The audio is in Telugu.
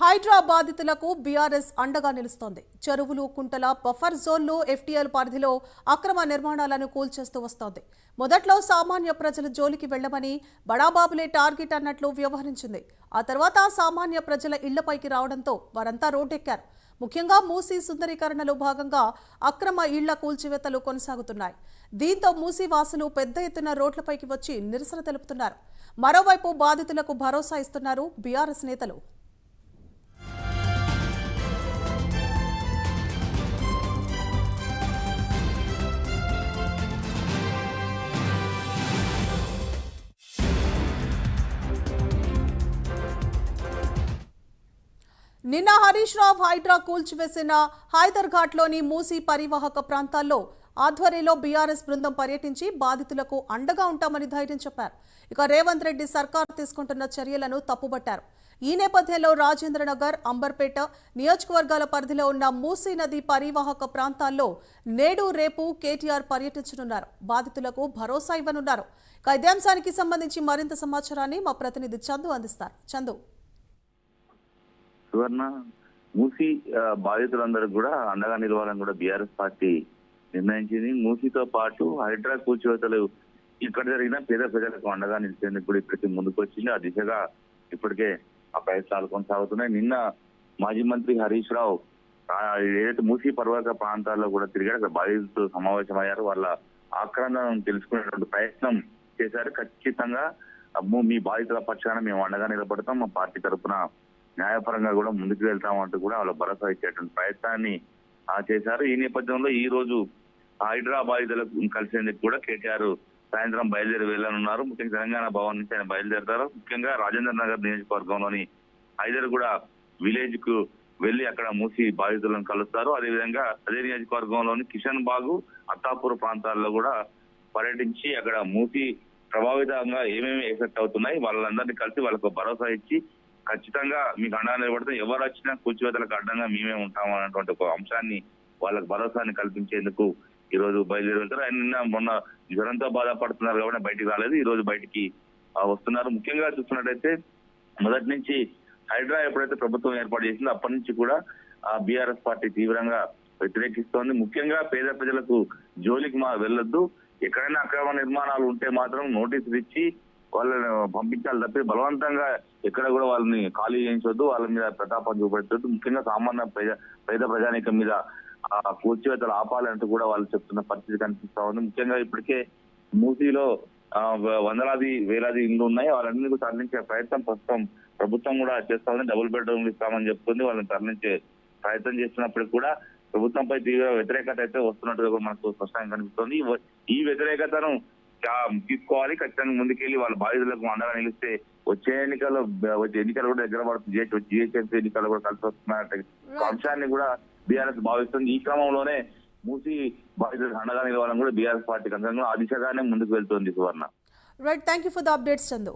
హైడ్రా బాధితులకు బీఆర్ఎస్ అండగా నిలుస్తోంది. చెరువులు, కుంటల, బఫర్ జోన్లు, ఎఫ్టీఎల్ పరిధిలో అక్రమ నిర్మాణాలను కూల్చేస్తూ వస్తోంది. మొదట్లో సామాన్య ప్రజల జోలికి వెళ్లమని బడాబాబులే టార్గెట్ అన్నట్లు వ్యవహరించింది. ఆ తర్వాత సామాన్య ప్రజల ఇళ్లపైకి రావడంతో వారంతా రోడ్డెక్కారు. ముఖ్యంగా మూసీ సుందరీకరణలో భాగంగా అక్రమ ఇళ్ల కూల్చివేతలు కొనసాగుతున్నాయి. దీంతో మూసీ వాసులు పెద్ద ఎత్తున రోడ్లపైకి వచ్చి నిరసన తెలుపుతున్నారు. మరోవైపు బాధితులకు భరోసా ఇస్తున్నారు బీఆర్ఎస్ నేతలు. నిన్న హరీష్ రావు హైడ్రా కూల్చివేసిన హైదర్ఘాట్లోని మూసీ పరివాహక ప్రాంతాల్లో ఆధ్వర్యంలో బీఆర్ఎస్ బృందం పర్యటించి బాధితులకు అండగా ఉంటామని ధైర్యం చెప్పారు. ఇక రేవంత్ రెడ్డి సర్కార్ తీసుకుంటున్న చర్యలను తప్పుబట్టారు. ఈ నేపథ్యంలో రాజేంద్రనగర్, అంబర్పేట నియోజకవర్గాల పరిధిలో ఉన్న మూసీ నది పరివాహక ప్రాంతాల్లో నేడు రేపు కేటీఆర్ పర్యటించనున్నారు. బాధితులకు భరోసా ఇవ్వనున్నారు. ఇక ఇదే అంశానికి సంబంధించి మరింత సమాచారాన్ని మా ప్రతినిధి చందు అందిస్తారు. చందు, సువర్ణ, మూసీ బాధితులందరూ కూడా అండగా నిలవాలని కూడా బీఆర్ఎస్ పార్టీ నిర్ణయించింది. మూసీతో పాటు హైడ్రా కూల్చివేతలు ఇక్కడ జరిగిన పేద ప్రజలకు అండగా నిలిచేందుకు కూడా ఇప్పటికీ ముందుకు వచ్చింది. ఆ దిశగా ఇప్పటికే ఆ ప్రయత్నాలు కొనసాగుతున్నాయి. నిన్న మాజీ మంత్రి హరీష్ రావు ఏదైతే మూసీ పర్వత ప్రాంతాల్లో కూడా తిరిగారు. అక్కడ బాధితులతో సమావేశమయ్యారు. వాళ్ళ ఆక్రందనను తెలుసుకునేటువంటి ప్రయత్నం చేశారు. ఖచ్చితంగా మీ బాధితుల పక్షాన మేము అండగా నిలబడతాం, మా పార్టీ తరఫున న్యాయపరంగా కూడా ముందుకు వెళ్తామంటూ కూడా వాళ్ళ భరోసా ఇచ్చేటువంటి ప్రయత్నాన్ని చేశారు. ఈ నేపథ్యంలో ఈ రోజు హైడ్రా బాధితులకు కలిసేందుకు కూడా కేటీఆర్ సాయంత్రం బయలుదేరి వెళ్లనున్నారు. ముఖ్యంగా తెలంగాణ భవన్ నుంచి ఆయన బయలుదేరతారు. ముఖ్యంగా రాజేంద్ర నగర్ నియోజకవర్గంలోని హైదర్గూడ విలేజ్ కు వెళ్లి అక్కడ మూసి బాధితులను కలుస్తారు. అదేవిధంగా అదే నియోజకవర్గంలోని కిషన్ బాగు, అత్తాపూర్ ప్రాంతాల్లో కూడా పర్యటించి అక్కడ మూసి ప్రభావితంగా ఏమేమి ఎఫెక్ట్ అవుతున్నాయి వాళ్ళందరినీ కలిసి వాళ్ళకు భరోసా ఇచ్చి ఖచ్చితంగా మీకు అండగా నిలబడితే ఎవరు వచ్చినా కూల్చివేతలకు అడ్డంగా మేమే ఉంటాం అన్నటువంటి ఒక అంశాన్ని వాళ్ళకు భరోసాని కల్పించేందుకు ఈ రోజు బయలుదేరి వెళ్తారు. ఆయన నిన్న మొన్న జ్వరంతో బాధపడుతున్నారు కాబట్టి బయటికి రాలేదు. ఈ రోజు బయటికి వస్తున్నారు. ముఖ్యంగా చూస్తున్నట్టయితే మొదటి నుంచి హైడ్రా ఎప్పుడైతే ప్రభుత్వం ఏర్పాటు చేసిందో అప్పటి నుంచి కూడా బీఆర్ఎస్ పార్టీ తీవ్రంగా వ్యతిరేకిస్తోంది. ముఖ్యంగా పేద ప్రజలకు జోలికి వెళ్ళొద్దు, ఎక్కడైనా అక్రమ నిర్మాణాలు ఉంటే మాత్రం నోటీసులు ఇచ్చి వాళ్ళని పంపించాలి తప్పి బలవంతంగా ఎక్కడ కూడా వాళ్ళని ఖాళీ చేయించవద్దు, వాళ్ళ మీద ప్రతాపం చూపెట్టద్దు. ముఖ్యంగా సామాన్య పేద ప్రజానీకం మీద కూల్చివేతలు ఆపాలంటూ కూడా వాళ్ళు చెప్తున్న పరిస్థితి కనిపిస్తా ఉంది. ముఖ్యంగా ఇప్పటికే మూసీలో వందలాది వేలాది ఇళ్లు ఉన్నాయి. వాళ్ళందరినీ తరలించే ప్రయత్నం ప్రస్తుతం ప్రభుత్వం కూడా చేస్తా ఉంది. డబుల్ బెడ్రూమ్లు ఇస్తామని చెప్తుంది. వాళ్ళని తరలించే ప్రయత్నం చేస్తున్నప్పటికీ కూడా ప్రభుత్వంపై తీవ్ర వ్యతిరేకత అయితే వస్తున్నట్టుగా కూడా మనకు స్పష్టంగా కనిపిస్తోంది. ఈ వ్యతిరేకతను తీసుకోవాలి, ఖచ్చితంగా ముందుకెళ్లి వాళ్ళ బాధితులకు అండగా నిలిస్తే వచ్చే ఎన్నికలు కూడా దగ్గర పడుతుంది. జిహెచ్ఎంసీ ఎన్నికలు కూడా కలిసి వస్తున్న అంశాన్ని కూడా బీఆర్ఎస్ భావిస్తుంది. ఈ క్రమంలోనే మూసి బాధితులకు అండగా నిలవాలని కూడా బీఆర్ఎస్ పార్టీ కనుక ఆ దిశగానే ముందుకు వెళ్తుంది. Suvarna, right, thank you for the updates Chandu.